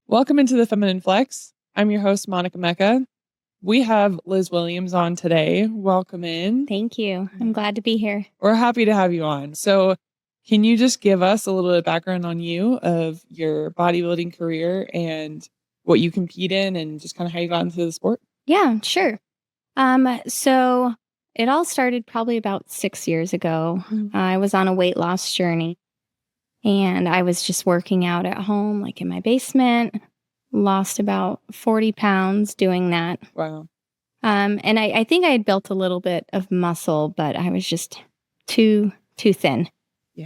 Welcome into the Feminine Flex. I'm your host, Monica Mecca. We have Liz Williams on today. Welcome in. Thank you. I'm glad to be here. We're happy to have you on. So can you just give us a little bit of background on you, of your bodybuilding career and what you compete in and just kind of how you got into the sport? Yeah, sure. So it all started probably about 6 years ago. I was on a weight loss journey and I was just working out at home, like in my basement, lost about 40 pounds doing that. Wow. And I think I had built a little bit of muscle, but I was just too thin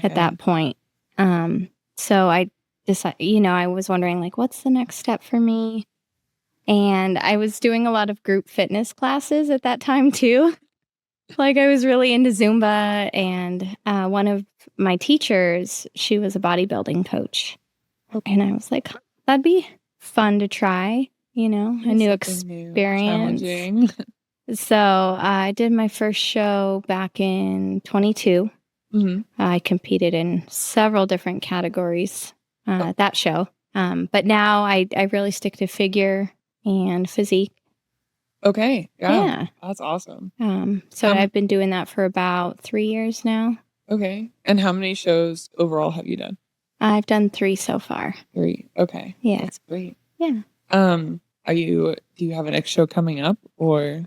at that point. So I decided, I was wondering, like, what's the next step for me? And I was doing a lot of group fitness classes at that time too. Like, I was really into Zumba, and one of my teachers, she was a bodybuilding coach. Okay. And I was like, that'd be fun to try, a new experience. Challenging. So I did my first show back in 22. I competed in several different categories at that show. But now I really stick to figure and physique. Okay. Yeah. That's awesome. So I've been doing that for about 3 years now. Okay. And how many shows overall have you done? I've done 3 so far. 3. Okay. Yeah. That's great. Yeah. Do you have an next show coming up, or?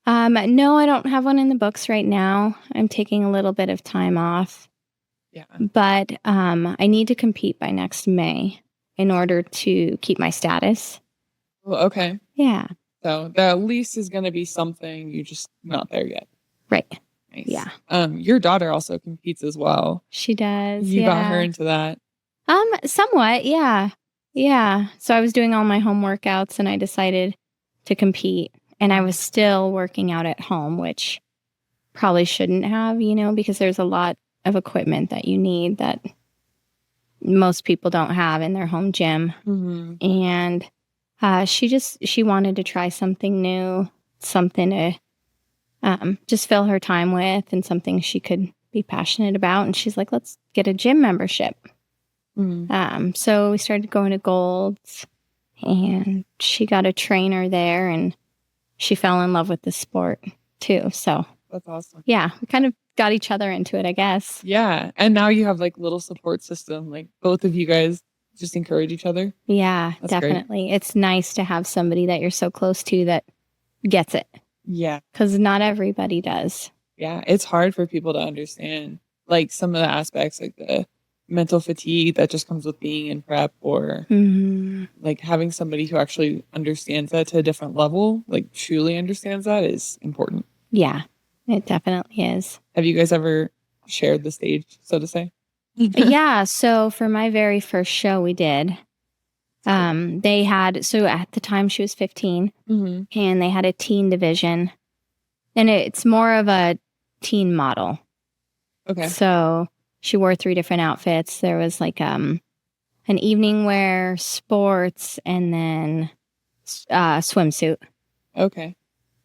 No, I don't have one in the books right now. I'm taking a little bit of time off. Yeah. But I need to compete by next May in order to keep my status. Well, okay. Yeah. So that at least is going to be something. You're just not there yet. Right. Nice. Yeah. Your daughter also competes as well. She does. You got her into that? Somewhat. Yeah. Yeah. So I was doing all my home workouts and I decided to compete, and I was still working out at home, which probably shouldn't have, because there's a lot of equipment that you need that most people don't have in their home gym. And she wanted to try something new, something to just fill her time with, and something she could be passionate about. And she's like, let's get a gym membership. So we started going to Gold's, and she got a trainer there, and she fell in love with the sport too. So that's awesome. Yeah, we kind of got each other into it, I guess. Yeah. And now you have like little support system, like both of you guys just encourage each other. Yeah, that's definitely. Great. It's nice to have somebody that you're so close to that gets it. Yeah. Because not everybody does. Yeah. It's hard for people to understand like some of the aspects, like the mental fatigue that just comes with being in prep, or like having somebody who actually understands that to a different level, like truly understands that, is important. Yeah, it definitely is. Have you guys ever shared the stage, so to say? Yeah. So for my very first show we did, they had, so at the time she was 15 and they had a teen division, and it's more of a teen model. Okay. So she wore 3 different outfits. There was like an evening wear, sports, and then swimsuit. Okay.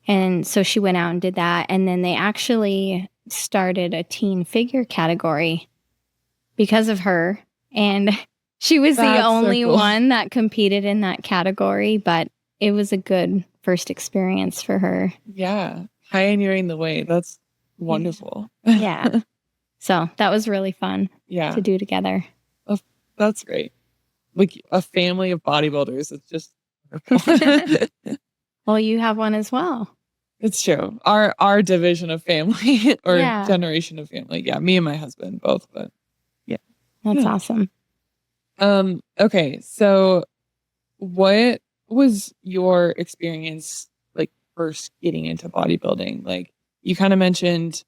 And so she went out and did that. And then they actually started a teen figure category because of her. And she was the only one that competed in that category, but it was a good first experience for her. Yeah. Pioneering the way. That's wonderful. Yeah. So that was really fun to do together. That's great. Like a family of bodybuilders. It's just wonderful. Well, you have one as well. It's true. Our division of family or generation of family. Yeah. Me and my husband both, but yeah. That's awesome. Okay. So what was your experience like first getting into bodybuilding? Like you kind of mentioned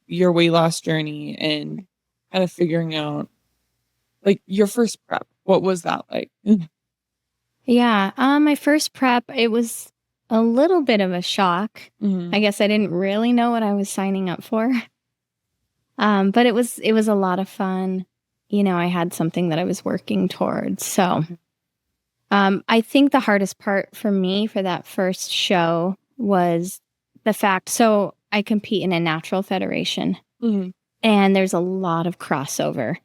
your weight loss journey and kind of figuring out like your first prep. What was that like? Yeah. My first prep, it was a little bit of a shock. I guess I didn't really know what I was signing up for. But it was a lot of fun. I had something that I was working towards. So I think the hardest part for me for that first show was the fact, so I compete in a natural federation, and there's a lot of crossover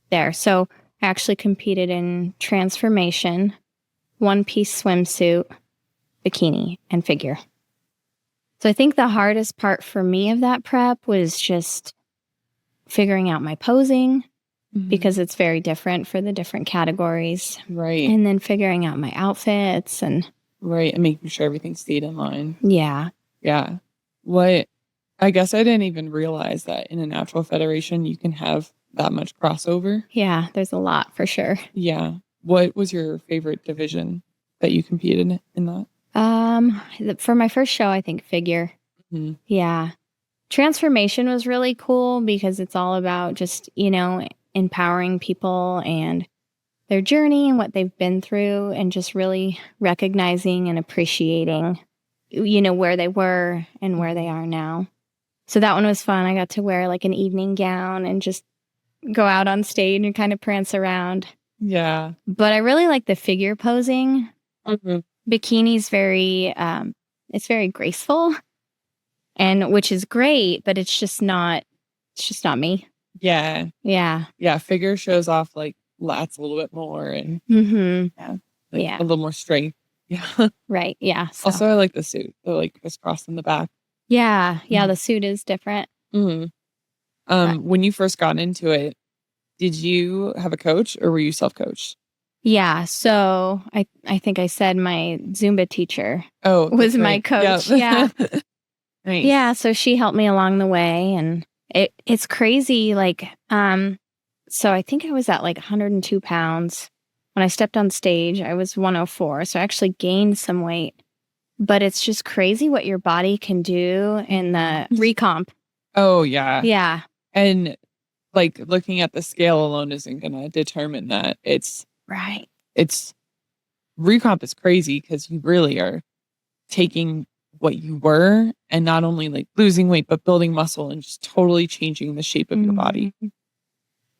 there. So I actually competed in transformation, one-piece swimsuit, bikini, and figure. So I think the hardest part for me of that prep was just figuring out my posing, because it's very different for the different categories. Right. And then figuring out my outfits and... Right. And making sure everything stayed in line. Yeah. Yeah. I guess I didn't even realize that in a natural federation, you can have that much crossover. Yeah, there's a lot for sure. Yeah. What was your favorite division that you competed in that? For my first show, I think figure. Mm-hmm. Yeah. Transformation was really cool because it's all about just, empowering people and their journey and what they've been through, and just really recognizing and appreciating, where they were and where they are now. So that one was fun. I got to wear like an evening gown and just go out on stage and kind of prance around. Yeah. But I really like the figure posing. Mm-hmm. Bikini's it's very graceful, and which is great, but it's just not me. Yeah. Yeah. Yeah. Figure shows off like lats a little bit more and Mm-hmm. a little more strength. Yeah. Right. Yeah. So. Also, I like the suit, the like crisscross in the back. Yeah. Yeah. The suit is different. Mm-hmm. When you first got into it, did you have a coach or were you self-coached? Yeah. So I think I said my Zumba teacher was my coach. Yep. Yeah. Nice. Yeah. So she helped me along the way, and it's crazy. Like, so I think I was at like 102 pounds. When I stepped on stage, I was 104. So I actually gained some weight, but it's just crazy what your body can do in the recomp. Oh yeah. Yeah. And like looking at the scale alone isn't going to determine that. It's right. It's recomp is crazy because you really are taking what you were and not only like losing weight, but building muscle and just totally changing the shape of your body.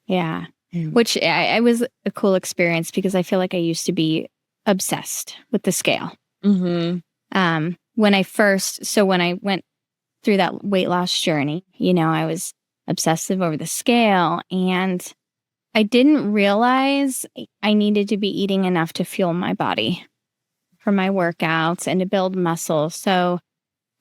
Yeah. Which I was a cool experience because I feel like I used to be obsessed with the scale. Mm-hmm. When I went through that weight loss journey, I was obsessive over the scale, and I didn't realize I needed to be eating enough to fuel my body for my workouts and to build muscle. So,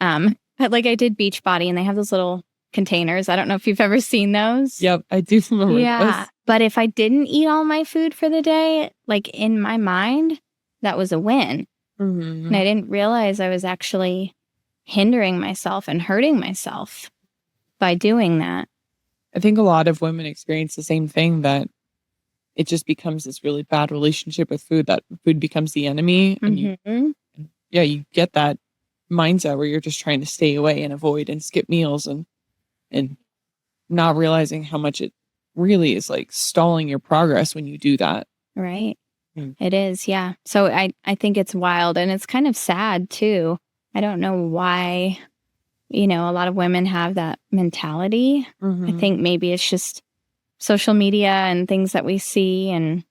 like I did Beachbody, and they have those little containers. I don't know if you've ever seen those. Yep, I do remember those. But if I didn't eat all my food for the day, like in my mind, that was a win. Mm-hmm. And I didn't realize I was actually hindering myself and hurting myself by doing that. I think a lot of women experience the same thing, that it just becomes this really bad relationship with food, that food becomes the enemy. And you get that mindset where you're just trying to stay away and avoid and skip meals and not realizing how much it really is like stalling your progress when you do that. Right. It is. Yeah. So I think it's wild, and it's kind of sad too. I don't know why, a lot of women have that mentality. Mm-hmm. I think maybe it's just social media and things that we see, and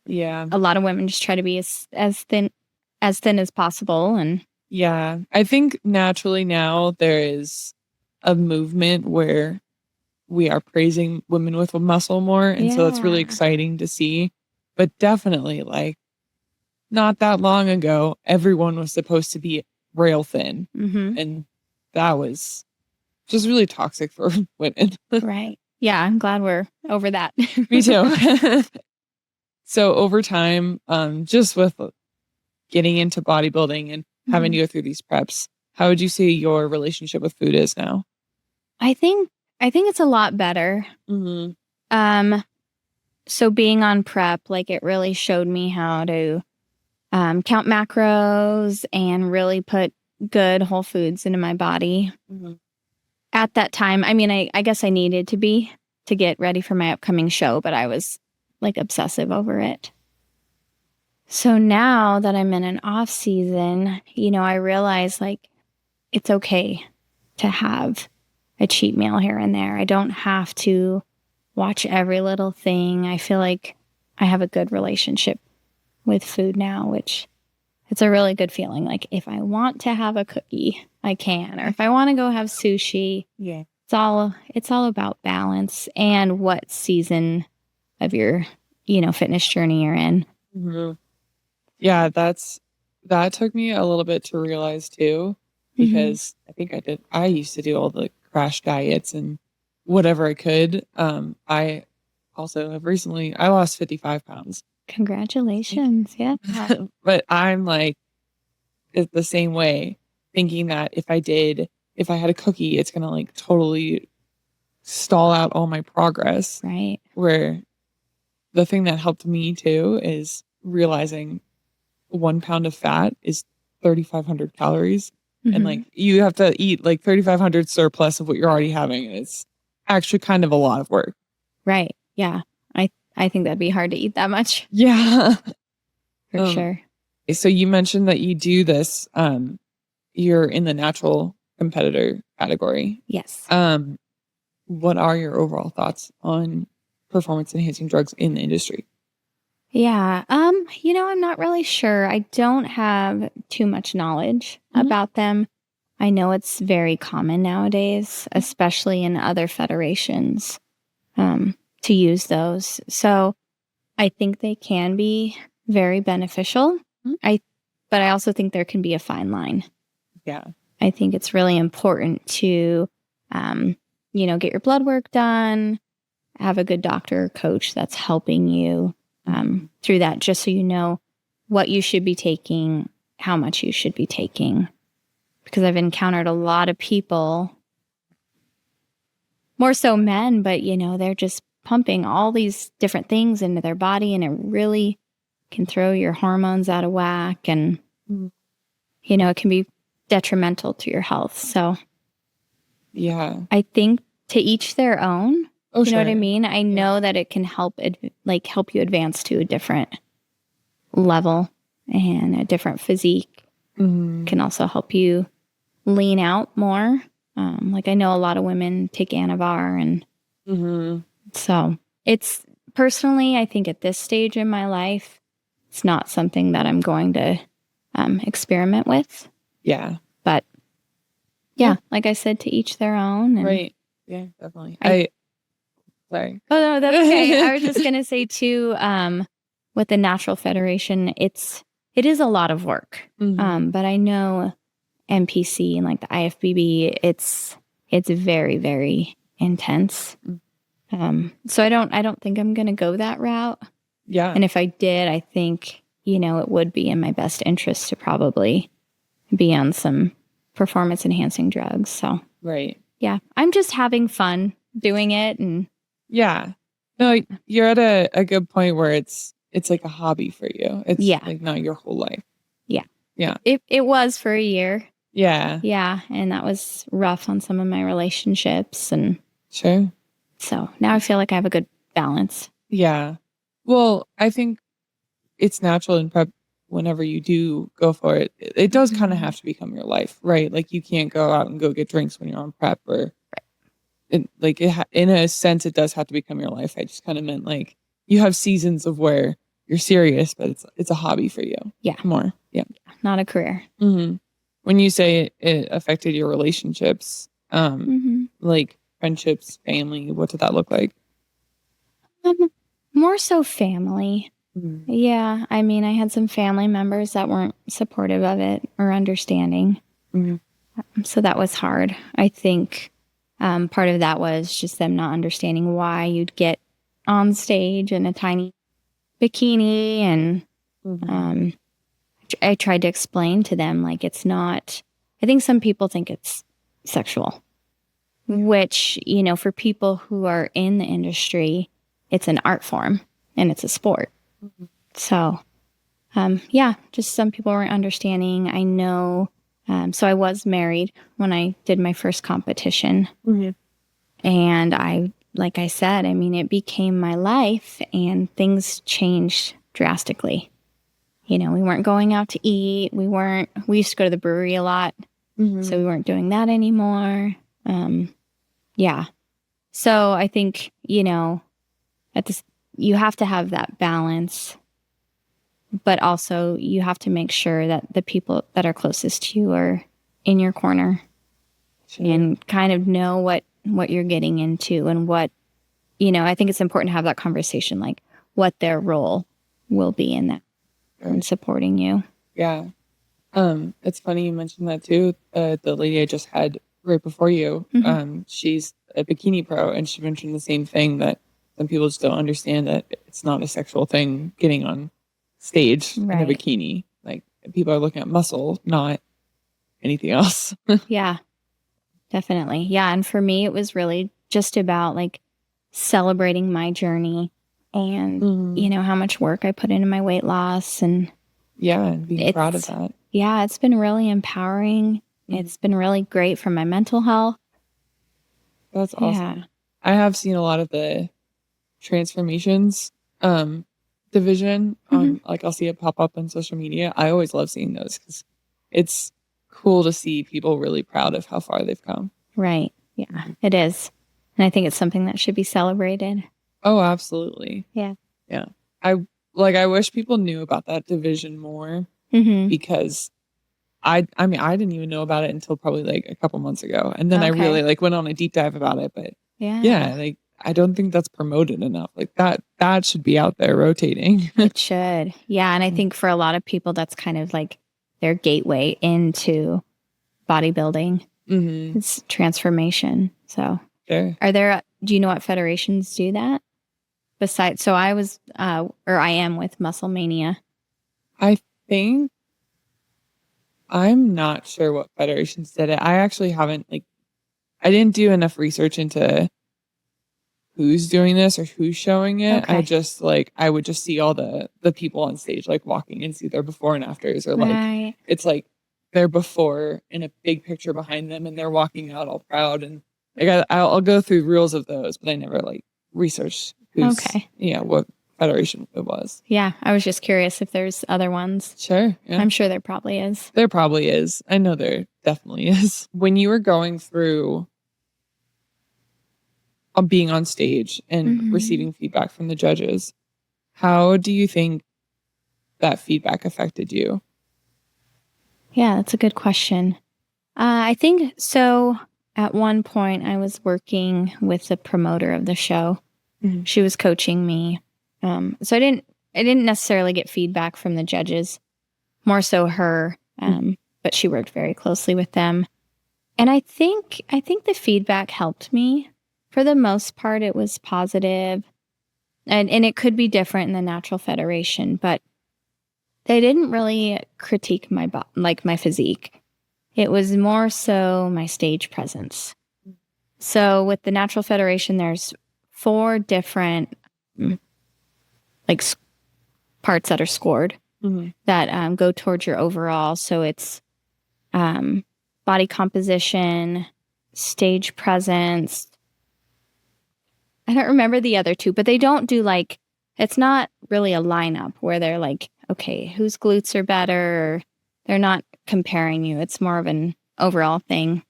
a lot of women just try to be as thin as possible. And I think naturally now there is a movement where we are praising women with muscle more, and so it's really exciting to see. But definitely, like, not that long ago, everyone was supposed to be rail thin, and that was just really toxic for women. Right. Yeah, I'm glad we're over that. Me too. So over time, just with getting into bodybuilding and having to go through these preps, how would you say your relationship with food is now? I think it's a lot better. So being on prep, like, it really showed me how to count macros and really put good whole foods into my body. At that time, I mean, I guess I needed to get ready for my upcoming show, but I was like obsessive over it. So now that I'm in an off season, I realize like it's okay to have a cheat meal here and there. I don't have to watch every little thing. I feel like I have a good relationship with food now, which it's a really good feeling. Like, if I want to have a cookie, I can. Or if I want to go have sushi, it's all about balance and what season of your fitness journey you're in. Mhm. Yeah, that took me a little bit to realize too, because I used to do all the crash diets and whatever I could. I also have recently, I lost 55 pounds. Congratulations. Yeah. But I'm like the same way, thinking that if I had a cookie, it's gonna like totally stall out all my progress. Right. Where the thing that helped me too is realizing 1 pound of fat is 3,500 calories. And like you have to eat like 3,500 surplus of what you're already having. And it's actually kind of a lot of work. Right. Yeah. I think that'd be hard to eat that much. Yeah. For sure. So you mentioned that you do this, you're in the natural competitor category. Yes. What are your overall thoughts on performance enhancing drugs in the industry? Yeah. I'm not really sure. I don't have too much knowledge about them. I know it's very common nowadays, especially in other federations, to use those. So I think they can be very beneficial. But I also think there can be a fine line. Yeah. I think it's really important to, get your blood work done, have a good doctor or coach that's helping you through that, just so you know what you should be taking, how much you should be taking. Because I've encountered a lot of people, more so men, but they're just pumping all these different things into their body, and it really can throw your hormones out of whack, and it can be detrimental to your health. So yeah, I think to each their own. Oh, you know sure. what I mean? I know that it can help you advance to a different level and a different physique. Can also help you lean out more. Like I know a lot of women take Anavar, and so it's personally, I think at this stage in my life, it's not something that I'm going to experiment with. Yeah. But yeah, like I said, to each their own. And right. Yeah, definitely. Sorry. Oh, no, that's okay. I was just going to say too, with the Natural Federation, it is a lot of work. But I know NPC and like the IFBB, it's very, very intense. So I don't think I'm going to go that route. Yeah. And if I did, I think, it would be in my best interest to probably be on some performance enhancing drugs. So, right. Yeah, I'm just having fun doing it. And yeah, no, you're at a good point where it's like a hobby for you. It's like not your whole life. Yeah. Yeah. It was for a year. Yeah. Yeah. And that was rough on some of my relationships. And sure. So now I feel like I have a good balance. Yeah. Well, I think it's natural in prep whenever you do go for it. It does kind of have to become your life, right? Like you can't go out and go get drinks when you're on prep or in a sense, it does have to become your life. I just kind of meant like you have seasons of where you're serious, but it's a hobby for you. Yeah. More. Yeah. Not a career. When you say it affected your relationships, like friendships, family, what did that look like? More so family. Yeah. I mean, I had some family members that weren't supportive of it or understanding. So that was hard. I think part of that was just them not understanding why you'd get on stage in a tiny bikini. And I tried to explain to them, like, it's not, I think some people think it's sexual, which, for people who are in the industry, it's an art form and it's a sport. So, just some people weren't understanding. I know. So I was married when I did my first competition. And like I said, I mean, it became my life and things changed drastically. We weren't going out to eat. We used to go to the brewery a lot. So we weren't doing that anymore. Yeah. So I think, you have to have that balance, but also you have to make sure that the people that are closest to you are in your corner and kind of know what you're getting into and what, I think it's important to have that conversation. Like, what their role will be in that and supporting you. Yeah. It's funny you mentioned that too. The lady I just had right before you, she's a bikini pro, and she mentioned the same thing, that some people just don't understand that it's not a sexual thing getting on stage in a bikini. Like, people are looking at muscle, not anything else. Yeah, definitely. Yeah. And for me, it was really just about like celebrating my journey and, you know, how much work I put into my weight loss. And and being proud of that. Yeah, it's been really empowering. It's been really great for my mental health. That's awesome. Yeah. I have seen a lot of the transformations division on, like, I'll see it pop up on social media. I always love seeing those because it's cool to see people really proud of how far they've come. Right. Yeah, it is. And I think it's something that should be celebrated. Oh, absolutely. Yeah. Yeah. I wish people knew about that division more, because I mean, I didn't even know about it until probably like a couple months ago. And then I really like went on a deep dive about it. But yeah, like, I don't think that's promoted enough. Like, that should be out there rotating. It should. Yeah. And I think for a lot of people, that's kind of like their gateway into bodybuilding. It's transformation. So Sure. Do you know what federations do that? Besides, so I was, or I am with Muscle Mania. I think, I'm not sure what federations did it. I actually haven't, like, I didn't do enough research into who's doing this or who's showing it. I just, like, I would just see all the people on stage, like, walking, and see their before and afters, or like, it's like their before and a big picture behind them, and they're walking out all proud. And like, I'll go through reels of those, but I never like researched who's, what federation it was. Yeah, I was just curious if there's other ones. Sure. Yeah. I'm sure there probably is. There probably is. I know there definitely is. When you were going through being on stage and receiving feedback from the judges, how do you think that feedback affected you? Yeah, that's a good question. I think so. At one point, I was working with the promoter of the show. She was coaching me. So I didn't necessarily get feedback from the judges, more so her. But she worked very closely with them. And I think the feedback helped me. For the most part, it was positive. And it could be different in the Natural Federation, but they didn't really critique my physique. It was more so my stage presence. So with the Natural Federation, there's 4 different parts that are scored that go towards your overall. So it's body composition, stage presence. I don't remember the other 2, but they don't do like, it's not really a lineup where they're like, okay, whose glutes are better? They're not comparing you. It's more of an overall thing.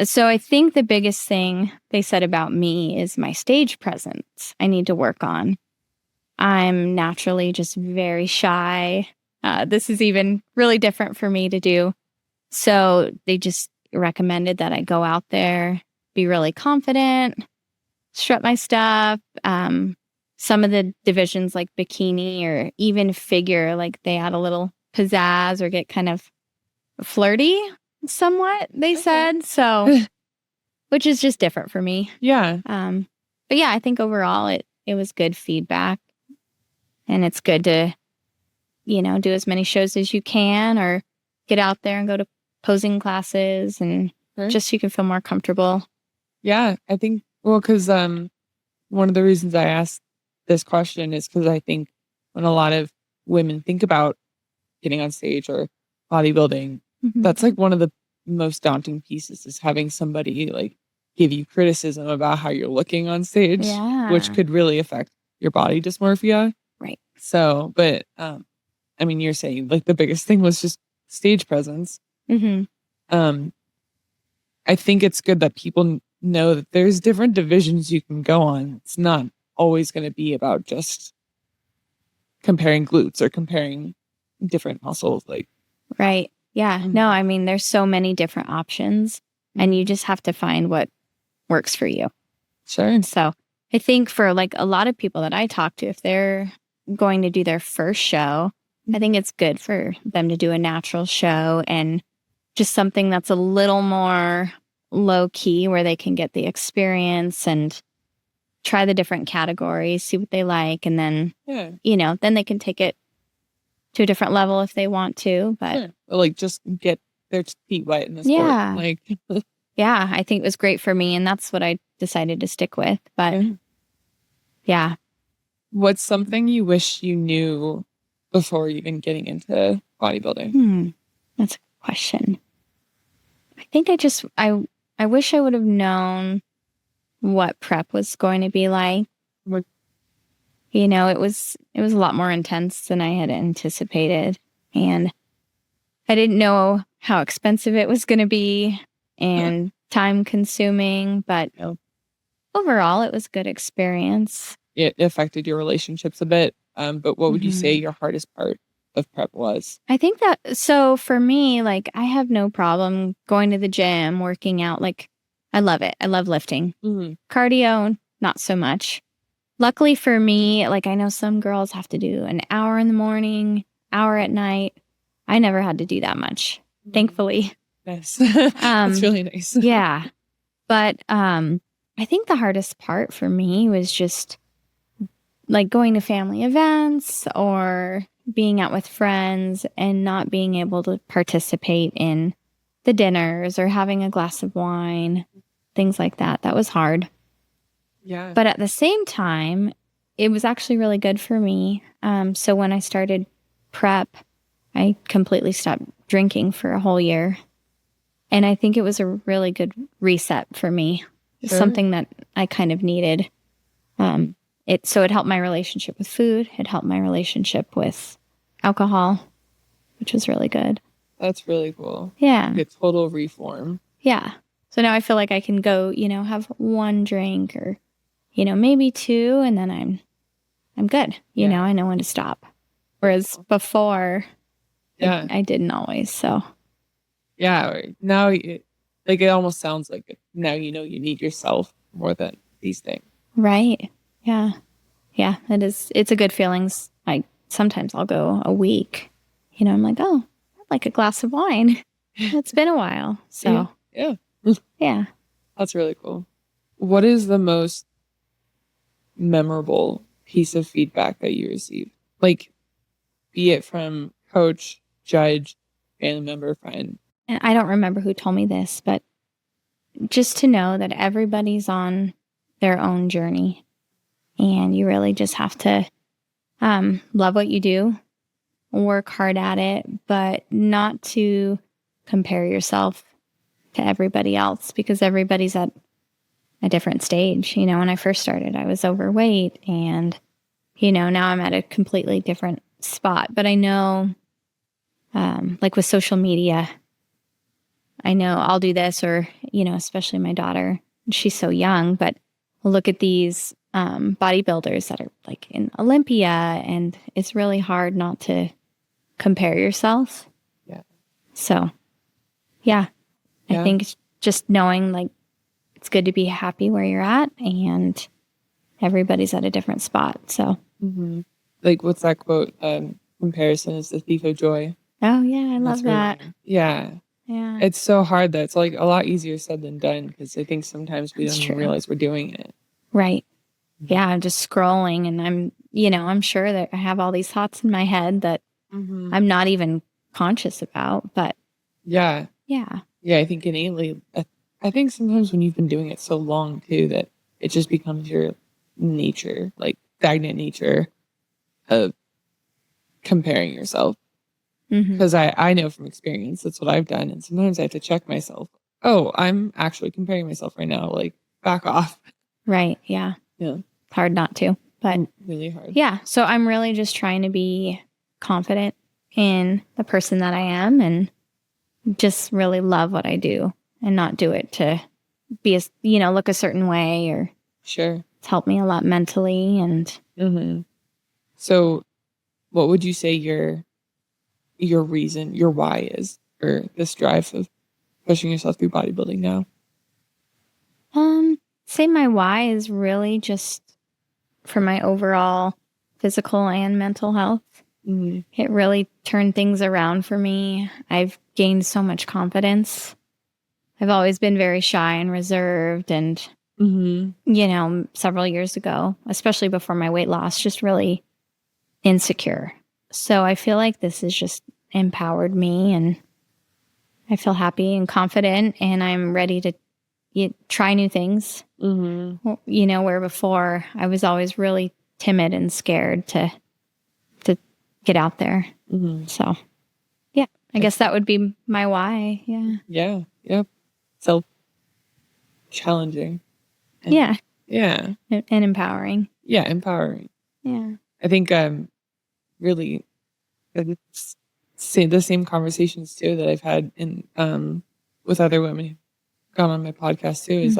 So I think the biggest thing they said about me is my stage presence I need to work on. I'm naturally just very shy. This is even really different for me to do. So they just recommended that I go out there, be really confident, strut my stuff. Some of the divisions like bikini or even figure, like they add a little pizzazz or get kind of flirty somewhat, they said. So, which is just different for me. Yeah. But yeah, I think overall it was good feedback. And it's good to, do as many shows as you can or get out there and go to posing classes and just so you can feel more comfortable. Yeah, I think, well, because one of the reasons I asked this question is because I think when a lot of women think about getting on stage or bodybuilding, that's like one of the most daunting pieces, is having somebody like give you criticism about how you're looking on stage, which could really affect your body dysmorphia. Right. So, but I mean, you're saying like the biggest thing was just stage presence. I think it's good that people know that there's different divisions you can go on. It's not always going to be about just comparing glutes or comparing different muscles. Like, right. Yeah. No, I mean, there's so many different options and you just have to find what works for you. Sure. So I think for like a lot of people that I talk to, if they're going to do their first show, I think it's good for them to do a natural show and just something that's a little more low key where they can get the experience and try the different categories, see what they like. And then, then they can take it to a different level if they want to. But like just get their feet wet in the sport. Yeah. Like, yeah, I think it was great for me. And that's what I decided to stick with. But yeah. What's something you wish you knew before even getting into bodybuilding? That's a good question. I think I wish I would have known what prep was going to be like. What? You know, it was a lot more intense than I had anticipated. And I didn't know how expensive it was going to be and time consuming, but overall it was a good experience. It affected your relationships a bit. But what would you say your hardest part of prep was? I think that, so for me, like I have no problem going to the gym, working out. Like I love it. I love lifting. Cardio, not so much. Luckily for me, like I know some girls have to do an hour in the morning, hour at night. I never had to do that much, thankfully. Nice. That's really nice. Yeah. But I think the hardest part for me was just like going to family events or being out with friends and not being able to participate in the dinners or having a glass of wine, things like that. That was hard. Yeah. But at the same time, it was actually really good for me. So when I started prep, I completely stopped drinking for a whole year. And I think it was a really good reset for me. It's something that I kind of needed. So it helped my relationship with food. It helped my relationship with alcohol, which was really good. That's really cool. Yeah. A total reform. Yeah. So now I feel like I can go, have one drink or, maybe two, and then I'm good. I know when to stop. Whereas before, I didn't always. So yeah, now it almost sounds like now you need yourself more than these things. Right. Yeah. Yeah, it is. It's a good feeling. Sometimes I'll go a week. I'm like, oh, I'd like a glass of wine. It's been a while. So yeah. Yeah. That's really cool. What is the most memorable piece of feedback that you received? Like, be it from coach, judge, family member, friend. And I don't remember who told me this, but just to know that everybody's on their own journey. And you really just have to love what you do, work hard at it, but not to compare yourself to everybody else because everybody's at a different stage. When I first started, I was overweight and, now I'm at a completely different spot. But I know, like with social media, I know I'll do this or, especially my daughter, she's so young, but look at these bodybuilders that are like in Olympia, and it's really hard not to compare yourself. Yeah. So, yeah. I think it's just knowing like it's good to be happy where you're at, and everybody's at a different spot. So, like what's that quote? Comparison is the thief of joy. Oh yeah, I love that. Yeah. Yeah. It's so hard that it's like a lot easier said than done because I think sometimes we don't even realize we're doing it. Right. Yeah, I'm just scrolling and I'm sure that I have all these thoughts in my head that I'm not even conscious about, but yeah. I think innately, I think sometimes when you've been doing it so long too, that it just becomes your nature, like stagnant nature of comparing yourself. Because I know from experience, that's what I've done. And sometimes I have to check myself. Oh, I'm actually comparing myself right now. Like back off. Right. Yeah. Yeah. Hard not to, but really hard. Yeah. So I'm really just trying to be confident in the person that I am and just really love what I do and not do it to be, look a certain way or. Sure. It's helped me a lot mentally and. So what would you say your reason, your why is for this drive of pushing yourself through bodybuilding now? say my why is really just for my overall physical and mental health. Mm-hmm. It really turned things around for me. I've gained so much confidence. I've always been very shy and reserved, and several years ago, especially before my weight loss, just really insecure. So I feel like this has just empowered me, and I feel happy and confident, and I'm ready to try new things. Where before I was always really timid and scared to get out there. So, yeah, I guess that would be my why. Yeah. Yeah. Yep. Self-challenging. Yeah. Yeah. And empowering. Yeah. Empowering. Yeah. I think really say the same conversations too that I've had in with other women who've gone on my podcast too, is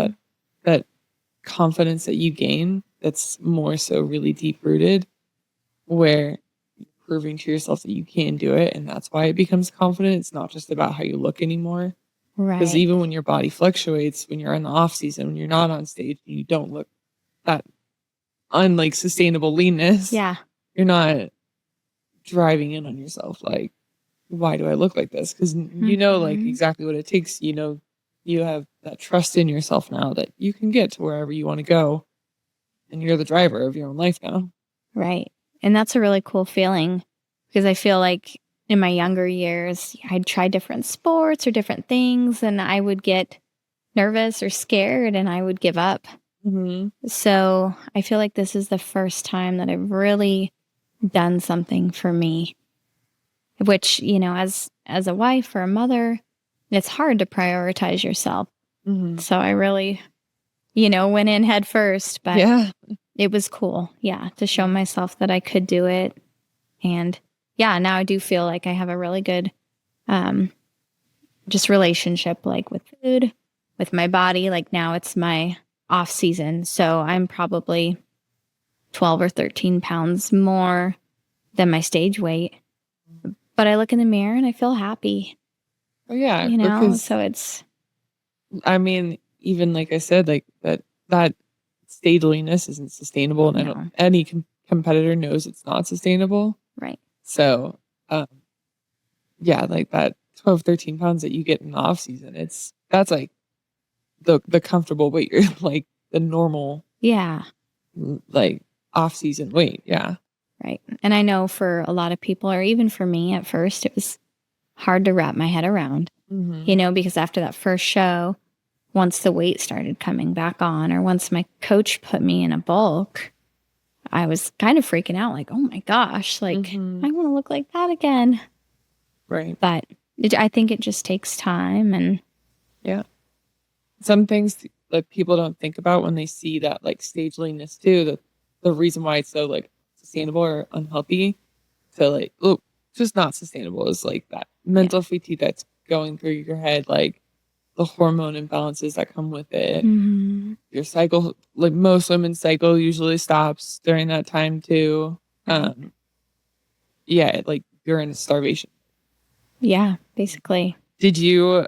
that confidence that you gain that's more so really deep rooted, where you're proving to yourself that you can do it, and that's why it becomes confident. It's not just about how you look anymore. Right. Because even when your body fluctuates, when you're in the off season, when you're not on stage, you don't look that unlike sustainable leanness. Yeah. You're not driving in on yourself like, why do I look like this? Because like exactly what it takes. You have that trust in yourself now that you can get to wherever you want to go, and you're the driver of your own life now. Right. And that's a really cool feeling, because I feel like in my younger years, I'd try different sports or different things, and I would get nervous or scared and I would give up. So I feel like this is the first time that I've really done something for me, which, as a wife or a mother, it's hard to prioritize yourself. So I really, went in head first, but it was cool. Yeah. To show myself that I could do it. And yeah, now I do feel like I have a really good, just relationship, like with food, with my body. Like now it's my off season. So I'm probably 12 or 13 pounds more than my stage weight. But I look in the mirror and I feel happy. Oh yeah. So it's, I mean, even like I said, like that stageliness isn't sustainable, and I don't, any competitor knows it's not sustainable. Right. So, like that 12, 13 pounds that you get in the off season, that's like the comfortable weight. You're like the normal, like off season weight. Yeah. Right. And I know for a lot of people, or even for me at first, it was hard to wrap my head around, because after that first show, once the weight started coming back on, or once my coach put me in a bulk, I was kind of freaking out, like, oh my gosh, like I want to look like that again. Right. But I think it just takes time. And yeah, some things that people don't think about when they see that like stage leanness too, that the reason why it's so like sustainable or unhealthy, so like, just not sustainable, is like that mental fatigue that's going through your head, like the hormone imbalances that come with it. Your cycle, like most women's cycle usually stops during that time too. Like you're in starvation. Yeah, basically. Did you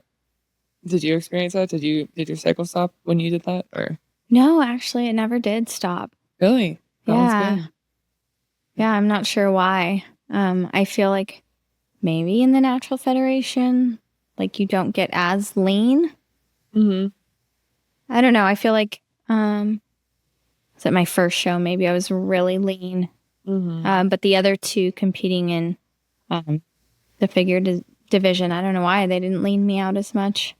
experience that? Did your cycle stop when you did that, or? No, actually it never did stop. Really? Yeah. Yeah, I'm not sure why. I feel like maybe in the Natural Federation, like you don't get as lean. I don't know. I feel like was it my first show? Maybe I was really lean. But the other two competing in the figure division, I don't know why they didn't lean me out as much.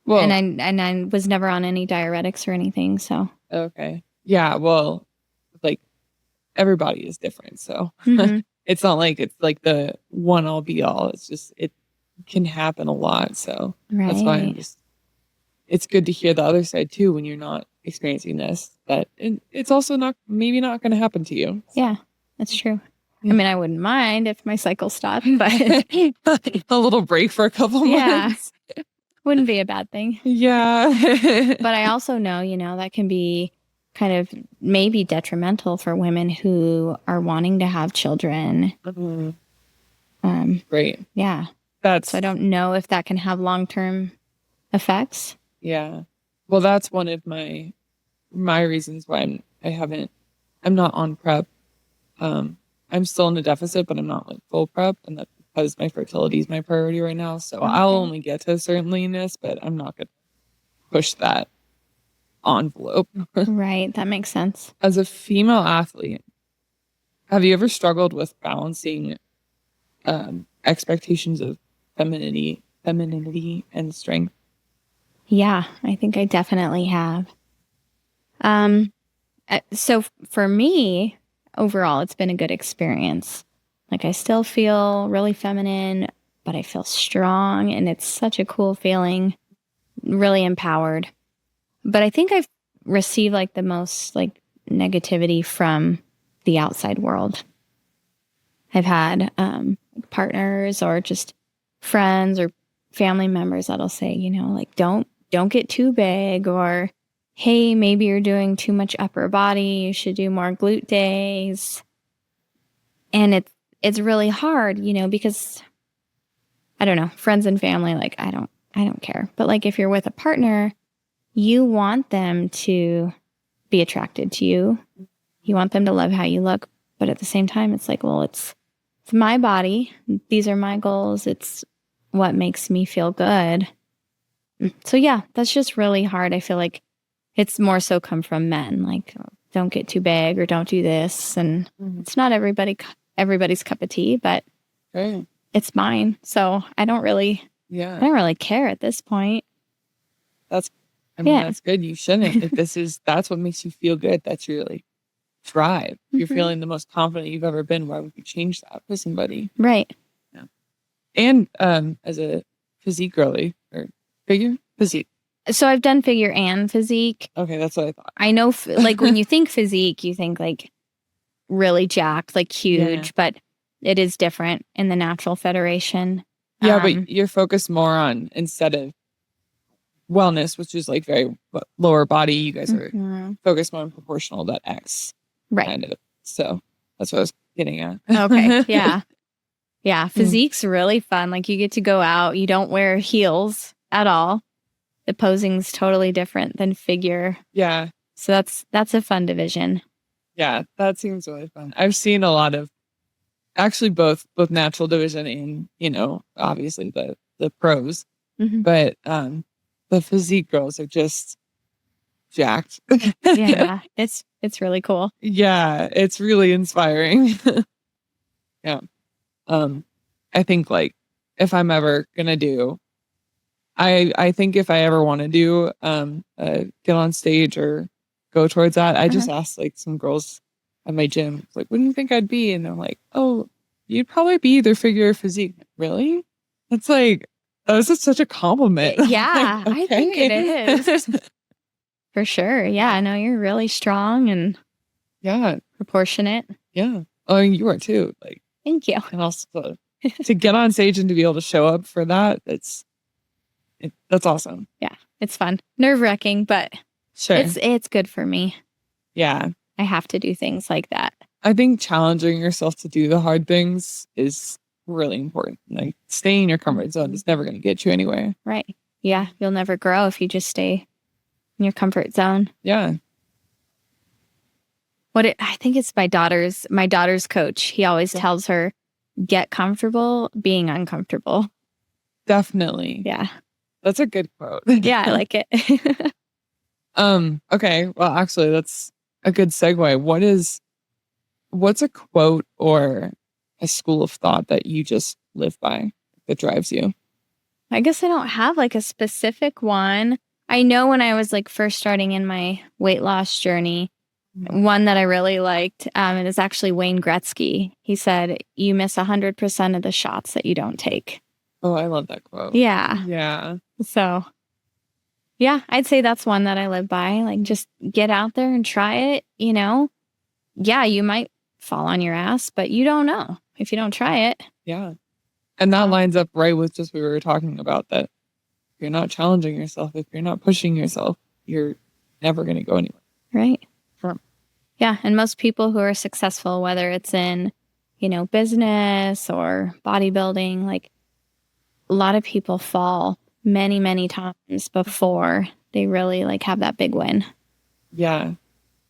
Well, and I was never on any diuretics or anything. So okay, yeah. Well, like everybody is different, so it's not like it's like the one all be all. It's just it can happen a lot. So that's why it's good to hear the other side too when you're not experiencing this. That it's also not going to happen to you. Yeah, that's true. I mean, I wouldn't mind if my cycle stopped, but a little break for a couple months. Wouldn't be a bad thing. Yeah. But I also know, that can be kind of maybe detrimental for women who are wanting to have children. Right. Yeah. So I don't know if that can have long-term effects. Yeah. Well, that's one of my reasons why I'm not on prep. I'm still in a deficit, but I'm not like full prep, and that's because my fertility is my priority right now. So I'll Okay. only get to a certain leanness, but I'm not gonna push that envelope. Right. That makes sense. As a female athlete, have you ever struggled with balancing expectations of femininity and strength? Yeah, I think I definitely have. Um, so for me, overall, it's been a good experience. Like I still feel really feminine, but I feel strong, and it's such a cool feeling, really empowered. But I think I've received like the most like negativity from the outside world. I've had partners or just friends or family members that'll say, like don't get too big, or hey, maybe you're doing too much upper body, you should do more glute days. And it's really hard, because I don't know, friends and family, like I don't care. But like if you're with a partner, you want them to be attracted to you. You want them to love how you look, but at the same time it's like, well, it's my body. These are my goals. It's what makes me feel good. So yeah, that's just really hard. I feel like it's more so come from men, like don't get too big or don't do this. And it's not everybody's cup of tea, but Right. it's mine. So I don't really care at this point. That's good. You shouldn't. If that's what makes you feel good, that's your like drive. You're feeling the most confident you've ever been. Why would you change that for somebody? Right. Yeah. And as a physique girly or physique. So I've done figure and physique. Okay, that's what I thought. I know, like when you think physique, you think like really jacked, like huge, but it is different in the Natural Federation. Yeah, but you're focused more on, instead of wellness, which is like very lower body, you guys are focused more on proportional, that X. Right. Kind of. So that's what I was getting at. Okay. Yeah. Yeah. Physique's really fun. Like you get to go out, you don't wear heels at all. The posing's totally different than figure. Yeah. So that's a fun division. Yeah, that seems really fun. I've seen a lot of actually both natural division and, obviously the pros. But the physique girls are just jacked. Yeah, it's really cool. Yeah, it's really inspiring. Yeah. I think like if I'm ever gonna do, I think if I ever want to do get on stage or go towards that, I just asked like some girls at my gym, like, what do you think I'd be? And they're like, oh, you'd probably be either figure or physique. Really? It's like, that was just such a compliment. Yeah, like, okay. I think it is. For sure. Yeah, no, you're really strong and proportionate. Yeah. Oh, and you are too. Like, thank you. And also to get on stage and to be able to show up for that, that's awesome. Yeah, it's fun. Nerve-wracking, but sure, it's good for me. Yeah. I have to do things like that. I think challenging yourself to do the hard things is really important. Like staying in your comfort zone is never going to get you anywhere. Right. Yeah. You'll never grow if you just stay in your comfort zone. Yeah. I think it's my daughter's coach. He always tells her, get comfortable being uncomfortable. Definitely. Yeah. That's a good quote. Yeah, I like it. Okay. Well, actually, that's a good segue. What's a quote or a school of thought that you just live by that drives you? I guess I don't have like a specific one. I know when I was like first starting in my weight loss journey, one that I really liked, it is actually Wayne Gretzky. He said, you miss 100% of the shots that you don't take. Oh, I love that quote. Yeah. Yeah. So, yeah, I'd say that's one that I live by. Like, just get out there and try it, Yeah, you might fall on your ass, but you don't know if you don't try it. Yeah. And that lines up right with just what we were talking about, that if you're not challenging yourself, if you're not pushing yourself, you're never going to go anywhere. Right. Sure. Yeah. And most people who are successful, whether it's in, business or bodybuilding, like a lot of people fall many, many times before they really like have that big win. Yeah.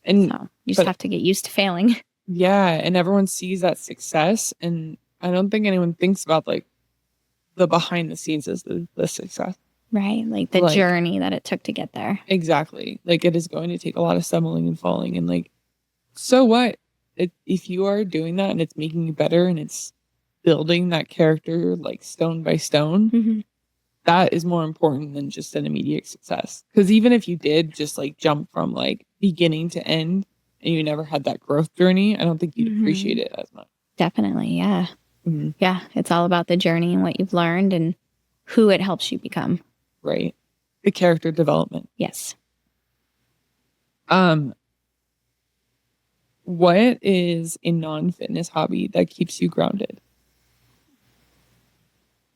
And so you just have to get used to failing. Yeah. And everyone sees that success. And I don't think anyone thinks about like the behind the scenes is the success. Right. Like the journey that it took to get there. Exactly. Like it is going to take a lot of stumbling and falling. And like, so what? If you are doing that and it's making you better and it's building that character like stone by stone, that is more important than just an immediate success. Because even if you did just like jump from like beginning to end and you never had that growth journey, I don't think you'd appreciate it as much. Definitely. Yeah. Yeah. It's all about the journey and what you've learned and who it helps you become. Right. The character development. Yes. What is a non-fitness hobby that keeps you grounded?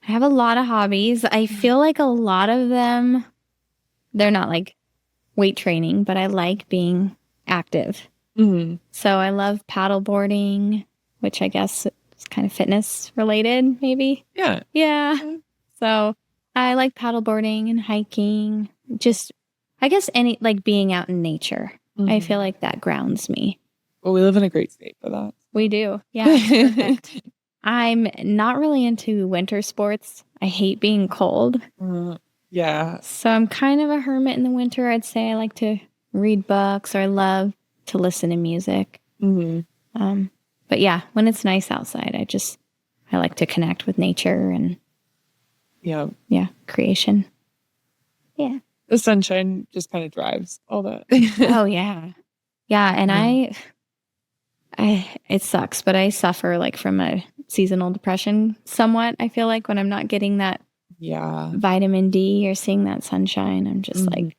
I have a lot of hobbies. I feel like a lot of them, they're not like weight training, but I like being active. So I love paddleboarding, which I guess is kind of fitness related, maybe. Yeah. Yeah. So I like paddleboarding and hiking. Just, I guess like being out in nature. I feel like that grounds me. Well, we live in a great state for that. We do. Yeah. It's perfect. I'm not really into winter sports. I hate being cold. Yeah. So I'm kind of a hermit in the winter. I'd say I like to read books or I love to listen to music. But yeah, when it's nice outside, I like to connect with nature and creation. Yeah. The sunshine just kind of drives all that. Oh yeah. Yeah. And it sucks, but I suffer like from a seasonal depression somewhat. I feel like when I'm not getting that vitamin D or seeing that sunshine, I'm just like,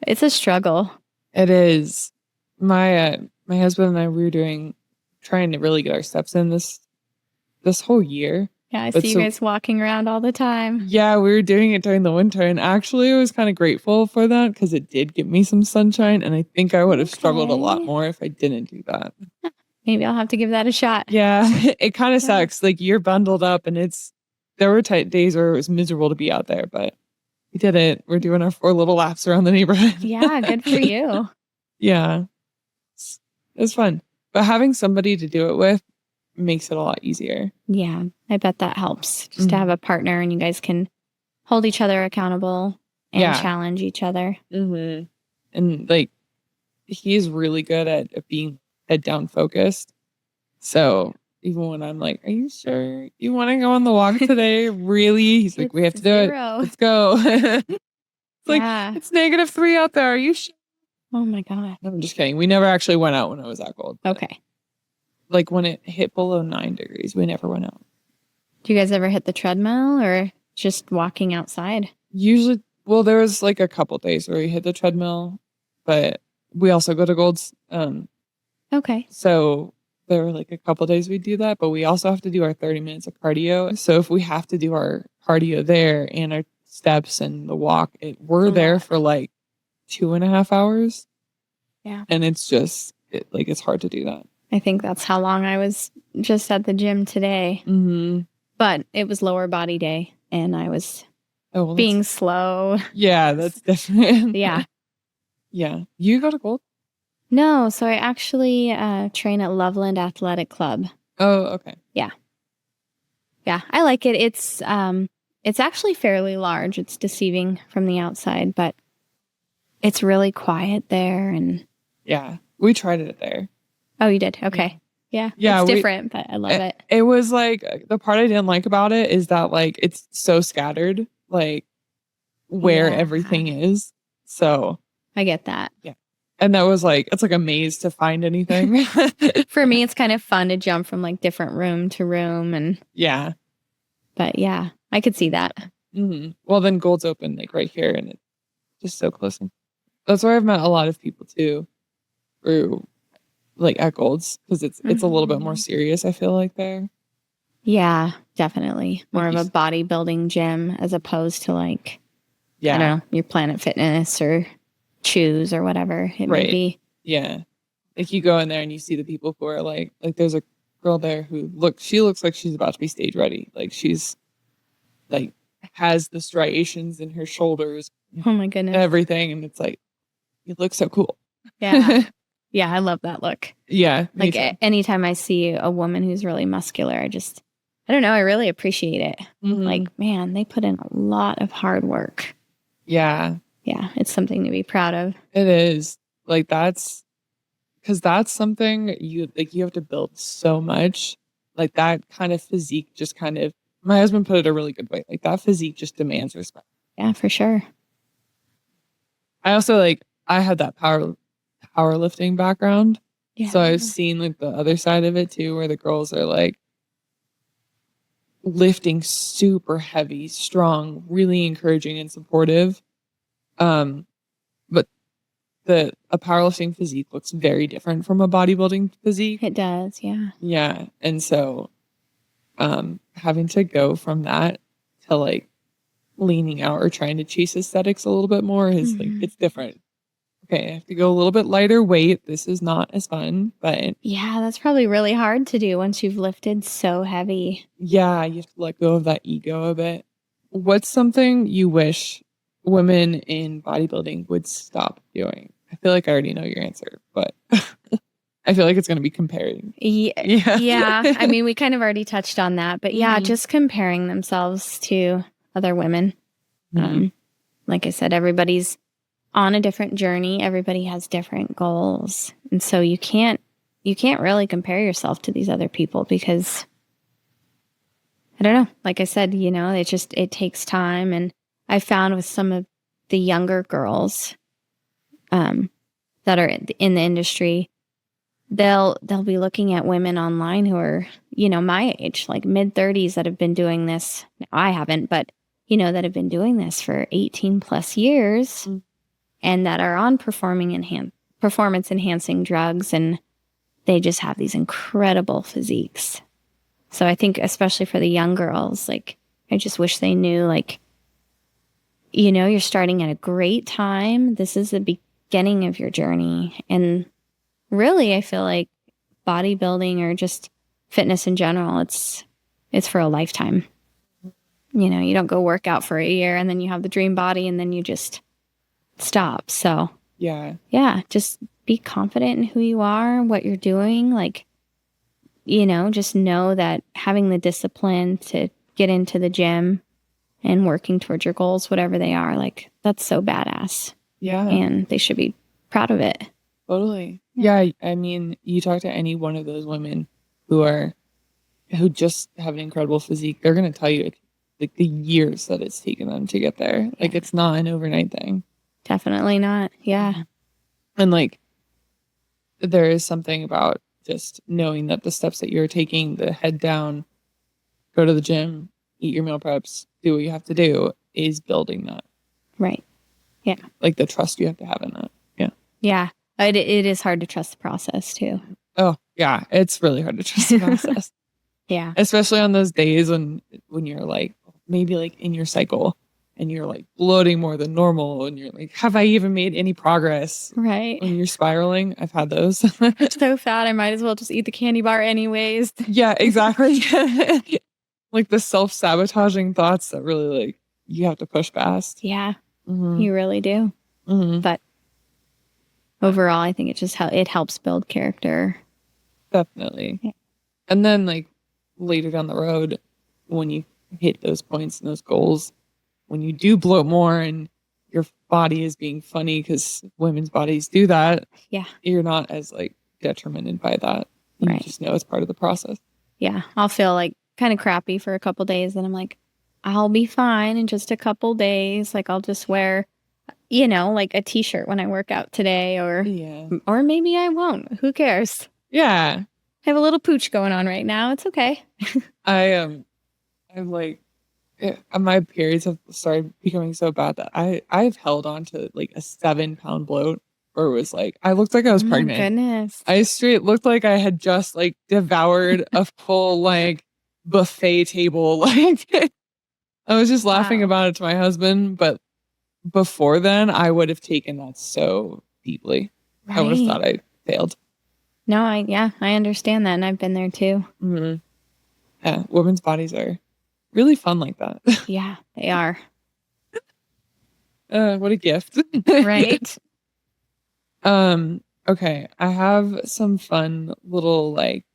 it's a struggle. It is. My husband and I, we were trying to really get our steps in this whole year. Yeah, I see you guys walking around all the time. Yeah, we were doing it during the winter, and actually I was kind of grateful for that because it did give me some sunshine, and I think I would have struggled a lot more if I didn't do that. Maybe I'll have to give that a shot. Yeah, it kind of sucks. Like you're bundled up, and there were days where it was miserable to be out there, but we did it. We're doing our 4 little laps around the neighborhood. Yeah, good for you. Yeah, it's fun. But having somebody to do it with makes it a lot easier. Yeah, I bet that helps. Just to have a partner and you guys can hold each other accountable and challenge each other. And like, he's really good at being head down focused. So even when I'm like, are you sure you want to go on the walk today? Really? He's like, we have to do it. Let's go. It's like, it's -3 out there. Are you sure? Oh my God. I'm just kidding. We never actually went out when it was that cold. Okay. Like when it hit below 9 degrees, we never went out. Do you guys ever hit the treadmill or just walking outside? Usually, well, there was like a couple days where we hit the treadmill, but we also go to Gold's. Okay. So there were like a couple days we do that, but we also have to do our 30 minutes of cardio. So if we have to do our cardio there and our steps and the walk, we're there for like 2.5 hours. Yeah. And it's just it's hard to do that. I think that's how long I was just at the gym today. But it was lower body day and I was being slow. Yeah, that's different. Yeah. Yeah. You go to Gold? No, so I actually train at Loveland Athletic Club. Oh, okay. Yeah. Yeah, I like it. It's actually fairly large. It's deceiving from the outside, but it's really quiet there and yeah, we tried it there. Oh, you did? Okay. Yeah. It's different, but I love it. It was like, the part I didn't like about it is that like, it's so scattered, like where everything is. So. I get that. Yeah. And that was like, it's like a maze to find anything. For me, it's kind of fun to jump from like different room to room and. Yeah. But yeah, I could see that. Well, then Gold's open like right here and it's just so close. That's where I've met a lot of people too. Through like at Gold's because it's a little bit more serious, I feel like there. Yeah, definitely. More of a bodybuilding gym as opposed to like I don't know, your Planet Fitness or Choose or whatever it may be. Yeah. Like you go in there and you see the people who are like there's a girl there who looks like she's about to be stage ready. Like she's like has the striations in her shoulders, Oh my goodness. everything. And it's like, you look so cool. Yeah. Yeah, I love that look. Yeah. Like anytime I see a woman who's really muscular, I don't know, I really appreciate it. Mhm. Like, man, they put in a lot of hard work. Yeah. Yeah, it's something to be proud of. It is. Like that's something you have to build so much. Like that kind of physique just kind of, my husband put it a really good way. Like that physique just demands respect. Yeah, for sure. I also I had that powerlifting background. Yeah. So I've seen like the other side of it too, where the girls are like lifting super heavy, strong, really encouraging and supportive. But a powerlifting physique looks very different from a bodybuilding physique. It does, yeah. Yeah. And so having to go from that to like leaning out or trying to chase aesthetics a little bit more is like, it's different. Okay, I have to go a little bit lighter weight. This is not as fun, but yeah, that's probably really hard to do once you've lifted so heavy. yeah, you have to let go of that ego a bit. What's something you wish women in bodybuilding would stop doing? I feel like I already know your answer, but I feel like it's going to be comparing. Yeah. I mean, we kind of already touched on that, but yeah, just comparing themselves to other women. Like I said, everybody's on a different journey. Everybody has different goals. And so you can't really compare yourself to these other people because I don't know. Like I said, it takes time. And I found with some of the younger girls that are in the industry, they'll be looking at women online who are, my age, like mid-30s that have been doing this. Now, I haven't, but, that have been doing this for 18 plus years and that are on performance enhancing drugs. And they just have these incredible physiques. So I think especially for the young girls, like, I just wish they knew, like, you're starting at a great time. This is the beginning of your journey. And really, I feel like bodybuilding or just fitness in general, it's for a lifetime. You don't go work out for a year and then you have the dream body and then you just stop. So yeah, just be confident in who you are, what you're doing. Like, just know that having the discipline to get into the gym and working towards your goals, whatever they are, like, that's so badass. Yeah. And they should be proud of it. Totally. Yeah. I mean, you talk to any one of those women who just have an incredible physique, they're going to tell you like the years that it's taken them to get there. Yeah. Like, it's not an overnight thing. Definitely not. Yeah. And like, there is something about just knowing that the steps that you're taking, the head down, go to the gym, eat your meal preps, do what you have to do, is building that. Right. Yeah. Like the trust you have to have in that. Yeah. Yeah. It is hard to trust the process too. Oh, yeah. It's really hard to trust the process. Yeah. Especially on those days when you're like, maybe like in your cycle and you're like bloating more than normal and you're like, have I even made any progress? Right. When you're spiraling. I've had those. So fat, I might as well just eat the candy bar anyways. Yeah, exactly. Like the self-sabotaging thoughts that really like you have to push past. Yeah, you really do. But overall, I think it helps build character. Definitely. Yeah. And then like later down the road, when you hit those points and those goals, when you do bloat more and your body is being funny because women's bodies do that. Yeah. You're not as like detrimented by that. You just know it's part of the process. Yeah. I'll feel like kind of crappy for a couple days. Then I'm like, I'll be fine in just a couple days. Like, I'll just wear, like a t-shirt when I work out today or maybe I won't. Who cares? Yeah. I have a little pooch going on right now. It's okay. I'm like, my periods have started becoming so bad that I've held on to like a 7-pound bloat where it was like, I looked like I was pregnant. My goodness. I straight looked like I had just like devoured a full like buffet table. Like I was just laughing about it to my husband, but before then I would have taken that so deeply. Right. I would have thought I failed. No, I understand that. And I've been there too. Yeah. Women's bodies are really fun like that. Yeah, they are. What a gift. Right. Okay. I have some fun little like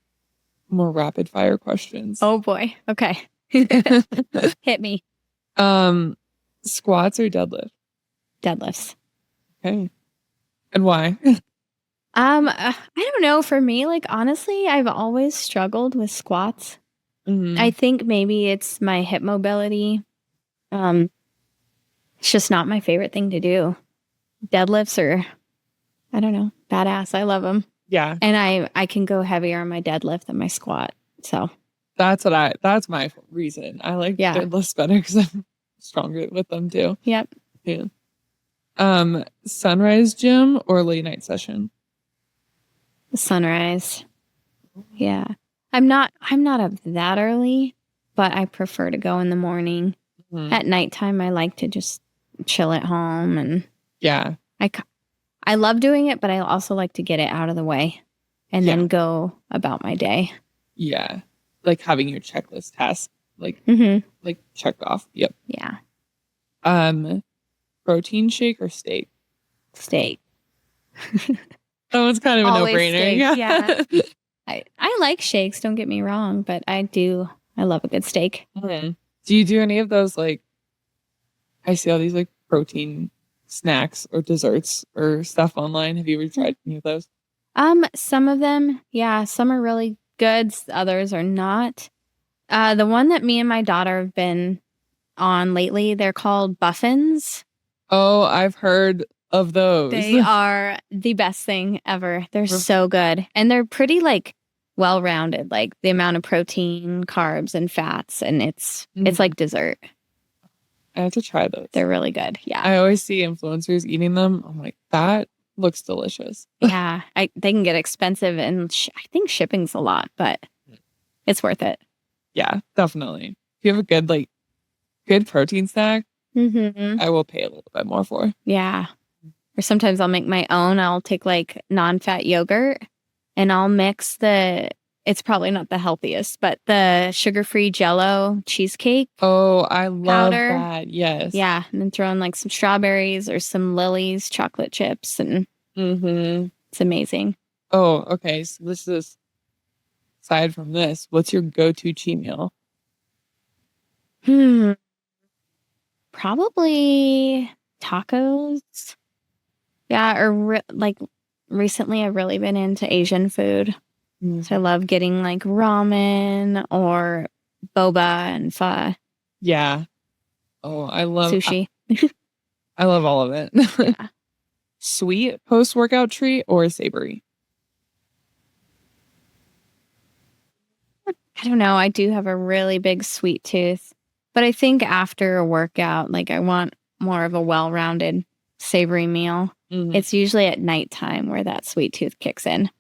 more rapid fire questions. Oh boy. Okay. Hit me. Squats or deadlift? Deadlifts. Okay. And why? I don't know. For me, like honestly, I've always struggled with squats. I think maybe it's my hip mobility. It's just not my favorite thing to do. Deadlifts are, I don't know, badass. I love them. Yeah. And I can go heavier on my deadlift than my squat. So that's my reason. I like deadlifts better because I'm stronger with them too. Yep. Yeah. Sunrise gym or late night session? Sunrise. Yeah. I'm not up that early, but I prefer to go in the morning. At nighttime, I like to just chill at home, and yeah, I love doing it, but I also like to get it out of the way and then go about my day. Yeah. Like having your checklist task like checked off. Yep. Yeah. Protein shake or steak? Steak. Oh, it's kind of a no-brainer. Yeah. I like shakes, don't get me wrong, but I love a good steak. Do you do any of those, like, I see all these like protein snacks or desserts or stuff online. Have you ever tried any of those? Some of them, yeah, some are really good, others are not. The one that me and my daughter have been on lately, they're called Buffins. Oh, I've heard of those. They are the best thing ever. They're so good. And they're pretty like well-rounded, like the amount of protein, carbs, and fats, and it's like dessert. I have to try those. They're really good. Yeah. I always see influencers eating them. I'm like, that looks delicious. Yeah. They can get expensive, and I think shipping's a lot, but it's worth it. Yeah, definitely. If you have a good protein snack, I will pay a little bit more for. Yeah. Or sometimes I'll make my own. I'll take like non-fat yogurt and I'll mix it's probably not the healthiest, but the sugar-free Jell-O cheesecake. Oh, I love powder. that. Yes. Yeah. And then throw in like some strawberries or some Lily's chocolate chips, and it's amazing. Oh, okay. So this is, aside from this, what's your go-to cheat meal? Probably tacos. Yeah, or like recently I've really been into Asian food. So I love getting like ramen or boba and pho. Yeah. Oh, I love sushi. I love all of it. Yeah. Sweet post-workout treat or savory? I don't know. I do have a really big sweet tooth, but I think after a workout, like I want more of a well-rounded savory meal. It's usually at nighttime where that sweet tooth kicks in.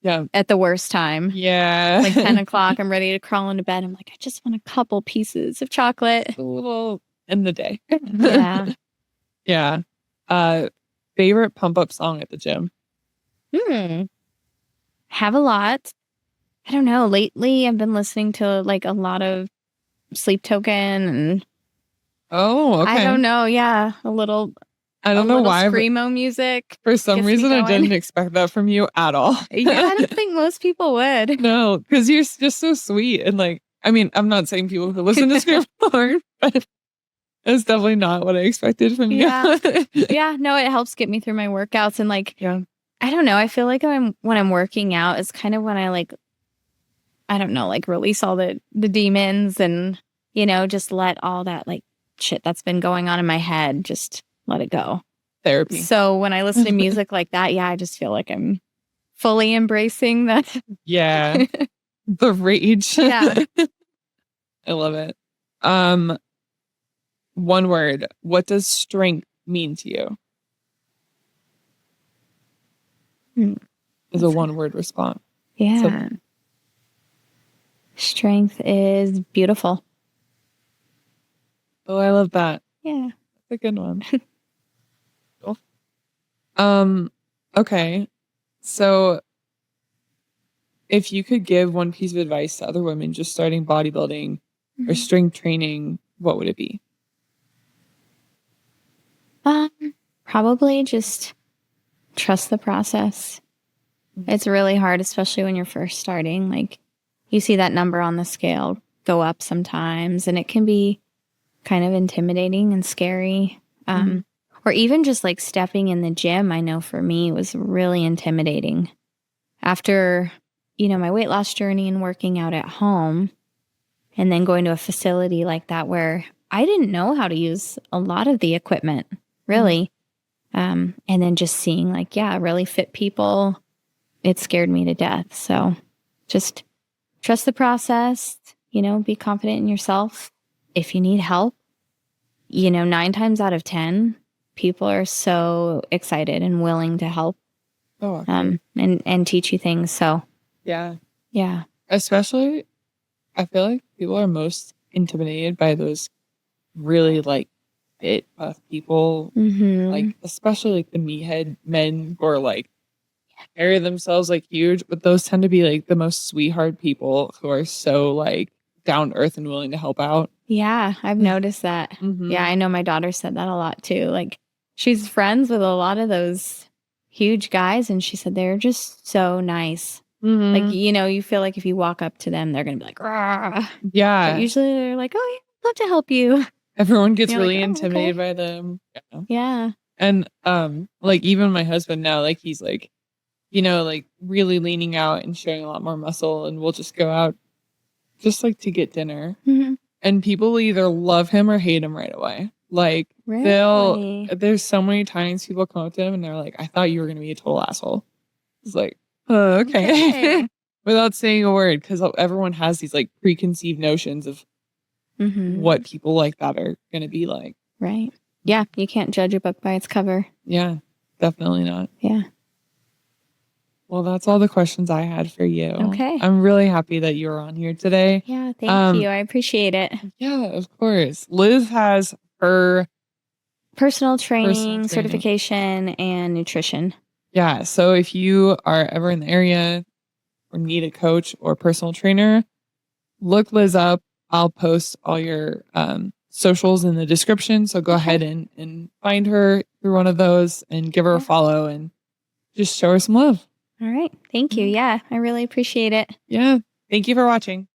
Yeah. At the worst time. Yeah. Like 10 o'clock, I'm ready to crawl into bed. I'm like, I just want a couple pieces of chocolate. A little in the day. Yeah. Yeah. Favorite pump-up song at the gym? Have a lot. I don't know. Lately, I've been listening to like a lot of Sleep Token and. Oh, okay. I don't know. Yeah. A little. I don't know why. Screamo music. For some reason, I didn't expect that from you at all. Yeah, I don't think most people would. No, because you're just so sweet. And like, I mean, I'm not saying people who listen to Screamo aren't, but it's definitely not what I expected from you. Yeah, no, it helps get me through my workouts. And like, I don't know. I feel like when I'm working out, it's kind of when I like, I don't know, like release all the demons and, just let all that like shit that's been going on in my head, just let it go. Therapy. So when I listen to music like that, I just feel like I'm fully embracing that. Yeah. The rage. Yeah. I love it. One word. What does strength mean to you? Is a one-word response. Yeah. So, strength is beautiful. Oh, I love that. Yeah. That's a good one. Cool. Okay. So if you could give one piece of advice to other women just starting bodybuilding, or strength training, what would it be? Probably just trust the process. It's really hard, especially when you're first starting. Like, you see that number on the scale go up sometimes, and it can be kind of intimidating and scary. Or even just like stepping in the gym, I know for me was really intimidating. After, my weight loss journey and working out at home, and then going to a facility like that where I didn't know how to use a lot of the equipment, really. And then just seeing really fit people, it scared me to death. So just trust the process, be confident in yourself. If you need help, 9 times out of 10, people are so excited and willing to help. Oh, okay. And teach you things. So yeah. Especially, I feel like people are most intimidated by those really fit buff people, especially the meathead men who are carry themselves huge, but those tend to be the most sweetheart people who are so down to earth and willing to help out. Yeah, I've noticed that. Yeah, I know my daughter said that a lot too. She's friends with a lot of those huge guys, and she said they're just so nice. You feel like if you walk up to them, they're going to be like, rah. Yeah. But usually they're like, oh, yeah, I'd love to help you. Everyone gets really intimidated by them. Yeah. And even my husband now, he's really leaning out and showing a lot more muscle, and we'll just go out just to get dinner. And people will either love him or hate him right away. Really? There's so many times people come up to him and they're like, I thought you were going to be a total asshole. It's like, oh, okay. Without saying a word, because everyone has these preconceived notions of what people like that are going to be like. Right. Yeah. You can't judge a book by its cover. Yeah, definitely not. Yeah. Well, that's all the questions I had for you. Okay. I'm really happy that you were on here today. Yeah, thank you. I appreciate it. Yeah, of course. Liz has her personal training, certification, and nutrition. Yeah. So if you are ever in the area or need a coach or personal trainer, look Liz up. I'll post all your socials in the description. So go ahead and find her through one of those and give her a follow and just show her some love. All right. Thank you. Yeah, I really appreciate it. Yeah. Thank you for watching.